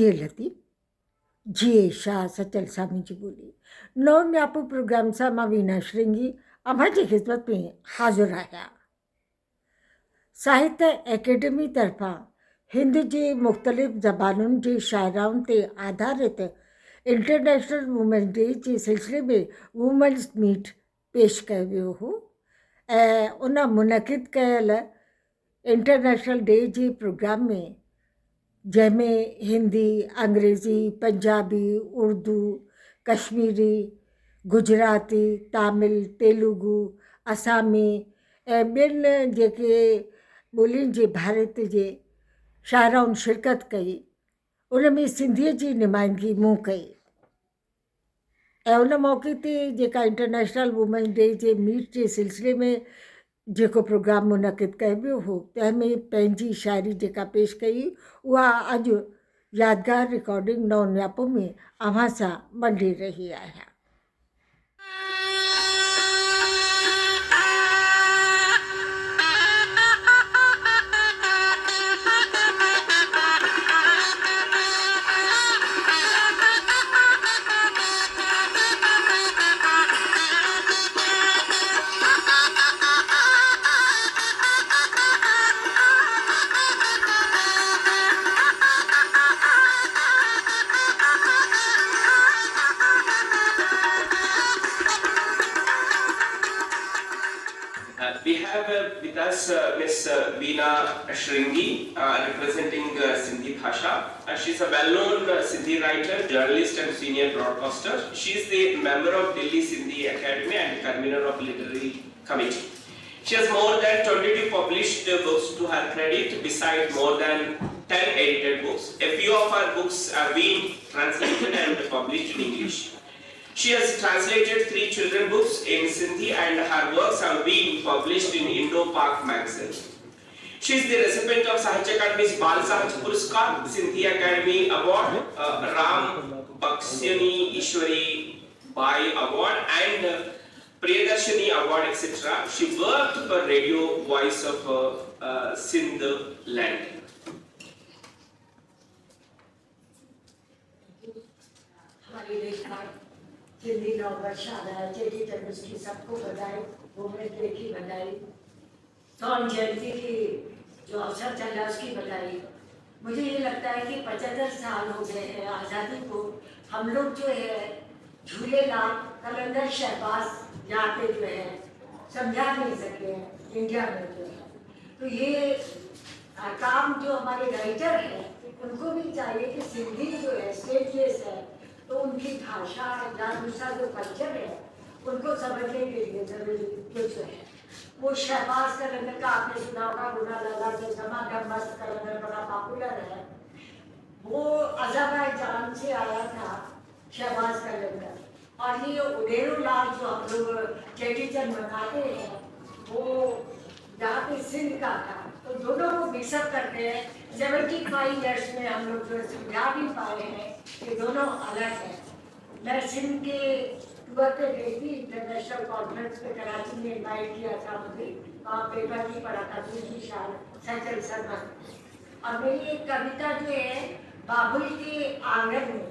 जे लतीफ़ जी शाह सचल स्वामी जी बोली नौ न्यापो प्रोग्राम सां मां वीना श्रृंगी अम्मा जी ख़िदमत में हाज़िर आहियां। साहित्य एकेडमी तरफ़ां हिंद जी मुख़्तलिफ़ ज़बानुनि जे शाइराउनि ते आधारित इंटरनेशनल वुमेन्स डे जे सिलसिले में वुमेन्स मीट पेश कयो वियो हो ऐं उन मुनक़िद कयल इंटरनेशनल डे जे प्रोग्राम में जंहिंमें हिंदी अंग्रेज़ी पंजाबी उर्दू कश्मीरी गुजराती तामिल तेलुगु असामी ऐं ॿियनि जेके ॿोलियुनि जे भारत जे शाइराउनि शिरकत कई उन में सिंधीअ जी नुमाइंदगी मूं कई ऐं उन मौक़े ते जेका इंटरनेशनल वुमेन्स डे जे मीट जे सिलसिले में जेको प्रोग्राम मुनक़िद कयो वियो हो तंहिंमें पंहिंजी शाइरी जेका पेश कई उहा अॼु यादगार रिकॉर्डिंग नौ न्यापो में अव्हां सां वंडे रही आहियां। We have with us Miss Veena Shringi representing Sindhi Bhasha. She is a well-known Sindhi writer, journalist and senior broadcaster. She is the member of Delhi Sindhi Academy and convener of literary committee. She has more than 22 published books to her credit, besides more than 10 edited books. A few of her books have been translated and published in English. She has translated 3 children books in Sindhi and her works have been published in Indo-Pak magazine. She is the recipient of Sahitya Akademi's Bal Sahitya Puraskar, Sindhi Academy Award, Ram Bakshani Ishwari Bai Award and Priyadarshini Award, etc. She worked for Radio Voice of Sindh land. Sindhi नववर्ष आ रहा है, चेटी चंद्र की सबको बधाई, women's day की बधाई, स्वर्ण जयंती की जो अवसर चल रहा है उसकी बधाई। मुझे ये लगता है कि 75 साल हो गए हैं आज़ादी को, हम लोग जो है झूलेलाल कलंदर शहबाज यहाँ पे जो है समझा नहीं सके हैं इंडिया में जो है। तो ये काम जो हमारे राइटर हैं उनको भी चाहिए कि सिंधी जो है स्टेटलेस है तो उनकी भाषा या दूसरा जो कल्चर है उनको समझने के लिए जरूरी कुछ है। वो शहबाज कलंदर का आपने सुना होगा, गुना लगा के समागम मस्त कलंदर बड़ा पॉपुलर है। वो अज़रबैजान से आया था शहबाज कलंदर और ये उडेरू लाल जो हम लोग चेटी चंद मनाते हैं वो यहाँ पे सिंध का था। तो दोनों को मिक्सअप करते हैं। 75 ईयर्स में हम लोग जो समझा भी पाए हैं कि दोनों अलग हैं। मैं सिंध के टूर पे गई थी, इंटरनेशनल कॉन्फ्रेंस पे कराची में इन्वाइट किया था मुझे, वहाँ पेपर भी पढ़ा था दूसरी शायर सचल शर्मा। और मेरी एक कविता जो है बाबुल के आंगन में,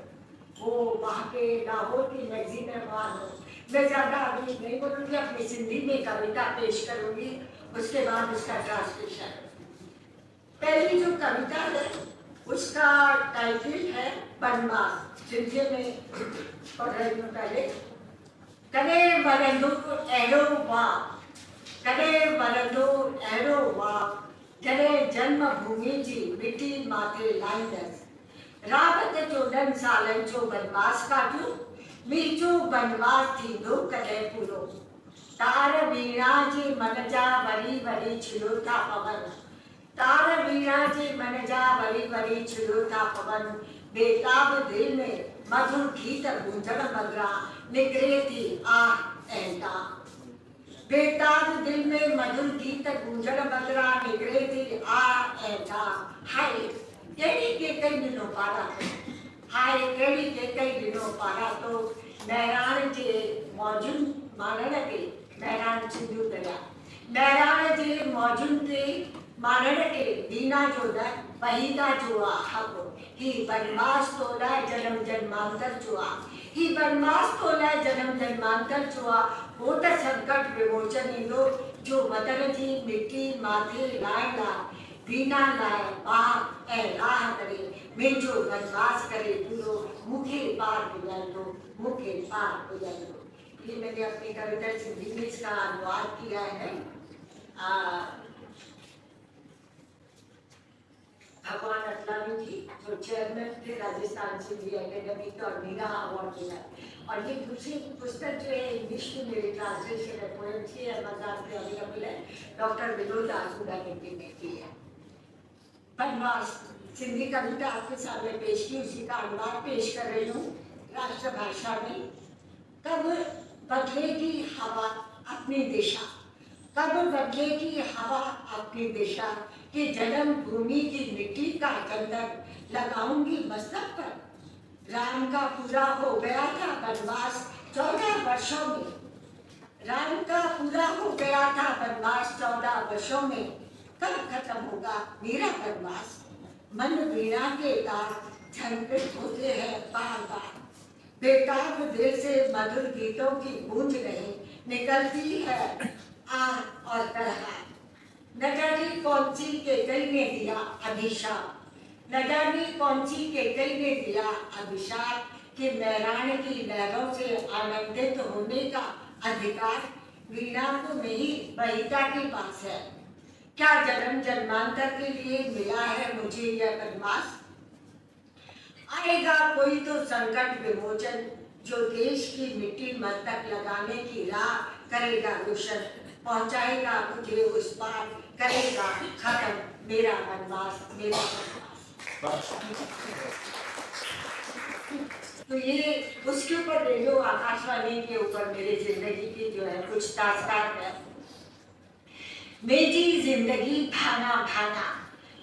वो वहाँ के लाहौर की मैगजीन है वहाँ। मैं ज़्यादा अभी नहीं बोलूँगी, अपनी सिंधी में कविता पेश करूँगी, उसके बाद उसका ट्रांसलेशन। पहली जो कविता है उसका टाइटल है बनवास, सिंधी में पढ़ रही हूँ पहले। कने वरंदो एरो वाह, कने वरंदो एरो वाह, जने जन्मभूमि जी मिट्टी माथे लाईंदस। रावत 14 सालन जो बनवास काटू, मीचो बनवास थींदो कॾहिं पूरो। तार वीणा जे मन जा वरी वरी छिलो था पवन, तार वीणा जे मन जा वरी वरी छिलो था पवन। बेताब दिल में मधुर गीत गूंजण मगरा निकरे थी आह ऐंता। बेताब दिल में मधुर गीत गूंजण मगरा निकरे थी आह ऐंता। हाय कहिड़ी के कई ॾिनो पारा, हाय कहिड़ी के कई ॾिनो पारा। तो बहिराण जे मौजून मानण ते बहिराण सिंधु दरिया, बहिराण जे मौजून ते मानण ते वीना जो दर बहिता जुआ हको ही बनवास तोला जन्म जन्मांतर जुआ ही बनवास तोला जन्म जन्मांतर जुआ होत संकट विमोचन इंदो जो वतन जी मिट्टी माथे लाएगा बीना लाए बाप ए राह करे में जो बनवास करे पूरो मुखे पार गुजर दो मुखे पार गुजर दो। ये मैंने अपनी कविता सिंधी में इसका अनुवाद किया है। भगवान अतलानी जी जो चेयरमैन थे राजस्थान सिंधी एकेडमी का और मीरा अवार्ड मिला। और ये दूसरी पुस्तक जो है इंग्लिश में मेरी ट्रांसलेशन है पोएट्री अमेज़न पे अवेलेबल है, डॉक्टर विनोद आसूदा ने की है। बनवास सिंधी कविता आपके सामने पेश की, उसी का अनुवाद पेश कर रही हूँ राष्ट्रभाषा में। कब बदलेगी हवा अपनी दिशा, कब बदलेगी हवा अपनी दिशा कि जन्म भूमि की मिट्टी का चंदन लगाऊंगी मस्तक पर। राम का पूरा हो गया था वनवास 14 वर्षों में, राम का पूरा हो गया था वनवास 14 वर्षों में। कब खत्म होगा मेरा वनवास, मन वीणा के तार झनकते होते हैं बार बार। बेताब दिल से मधुर गीतों की गूंज रही निकलती है आह और तरह। न जाने कौन सी केकई ने दिया अभिशाप, न जाने कौन सी केकई ने दिया अभिशाप कि मैरान की लहरों से आनंदित होने का अधिकार वीणा को नहीं बहिता के पास है। क्या जन्म जन्मांतर के लिए मिला है मुझे यह बनवास। आएगा कोई तो संकट विमोचन जो देश की मिट्टी मस्तक लगाने की राह करेगा रोशन, पहुंचाएगा मुझे उस पार, करेगा खत्म मेरा वनवास मेरा वनवास। तो ये उसके ऊपर रेडियो आकाशवाणी के ऊपर मेरी जिंदगी की जो है कुछ दास्तान है। मेरी जिंदगी भाना भाना,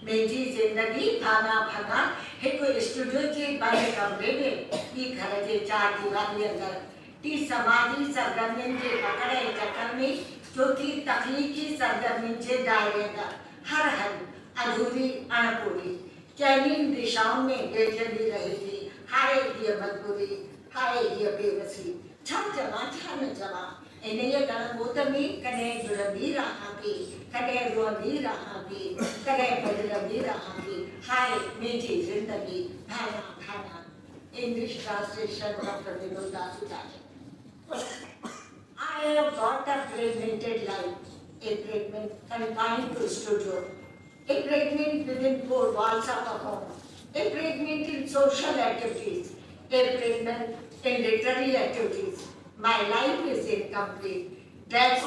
मेरी जिंदगी भाना भाना एक स्टूडियो के बड़े कमरे में ये घर के 4 दीवारी अंदर टी समाजी सरगर्मी के पकड़े चक्कर में जो थी तकलीकी सरगर्मी के दायरे का हर हर अधूरी अणपूरी चैनिंग दिशाओं में बेचैनी रही थी। हाय ये मजबूरी, हाय ये बेबसी, छम जमा छम जमा इन्हें गण मोतमी कने जुड़वी रहा की, कने रोवी रहा की, कने बदलवी रहा की। हाय मेरी जिंदगी भाना भाना। English translation doctor Vinod Aasooda. I have got a fragmented life, a fragment confined to studio, a fragment within 4 walls of a home, a fragment in social activities, a fragment in literary activities. My life is incomplete. That's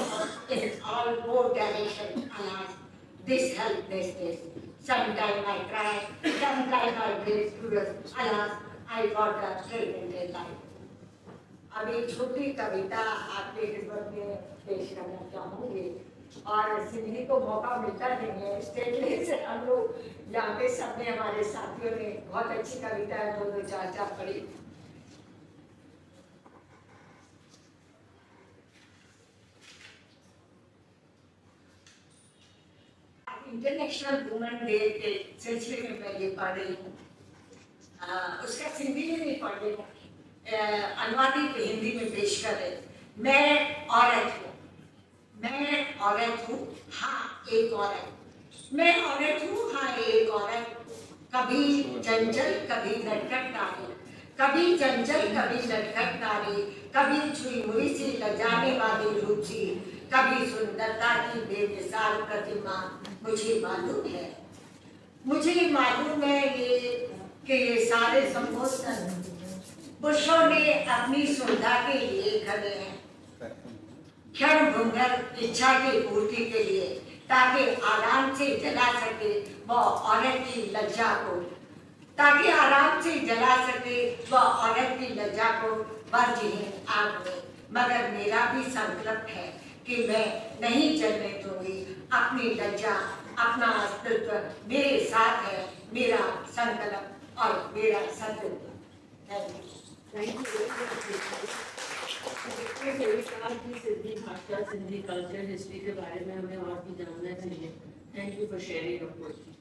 in all 4 directions. Alas, this helplessness. Sometimes I cry, sometimes I get furious. Alas, I got a fragmented life. अब एक छोटी कविता आपके खिदमत में पेश करना चाहूँगी और सिंधी को मौका मिलता नहीं है स्टेज से हम लोग यहाँ पे सबने हमारे साथियों ने बहुत अच्छी कविता है 2-2 4-4 पढ़ी। इंटरनेशनल वुमेन डे के सिलसिले में मैं ये पढ़ रही हूँ, उसका सिंधी में नहीं पढ़ रही हूँ, अनुवादित हिंदी में पेश कर रहे। मैं औरत हूँ, मैं औरत हूँ, हाँ एक औरत। मैं औरत हूँ, हाँ एक औरत। कभी चंचल कभी लटकट नारी, कभी चंचल कभी लटकट नारी, कभी छुई मुई सी लजाने वाली रुचि, कभी सुंदरता की बेमिसाल प्रतिमा। मुझे मालूम है, मुझे मालूम है ये कि ये सारे संबोधन पुरुषों ने अपनी सुविधा के लिए खड़े हैं, क्षण भंगुर इच्छा की पूर्ति के लिए, ताकि आराम से जला सके वो औरत की लज्जा को, ताकि आराम से जला सके वो औरत की लज्जा को बर्जहीन आग में। मगर मेरा भी संकल्प है कि मैं नहीं जलने दूंगी अपनी लज्जा, अपना अस्तित्व मेरे साथ है, मेरा संकल्प और मेरा सत्य। सिंधी भाषा, सिंधी कल्चर, हिस्ट्री के बारे में हमें और भी जानना चाहिए। Thank you for sharing your poetry.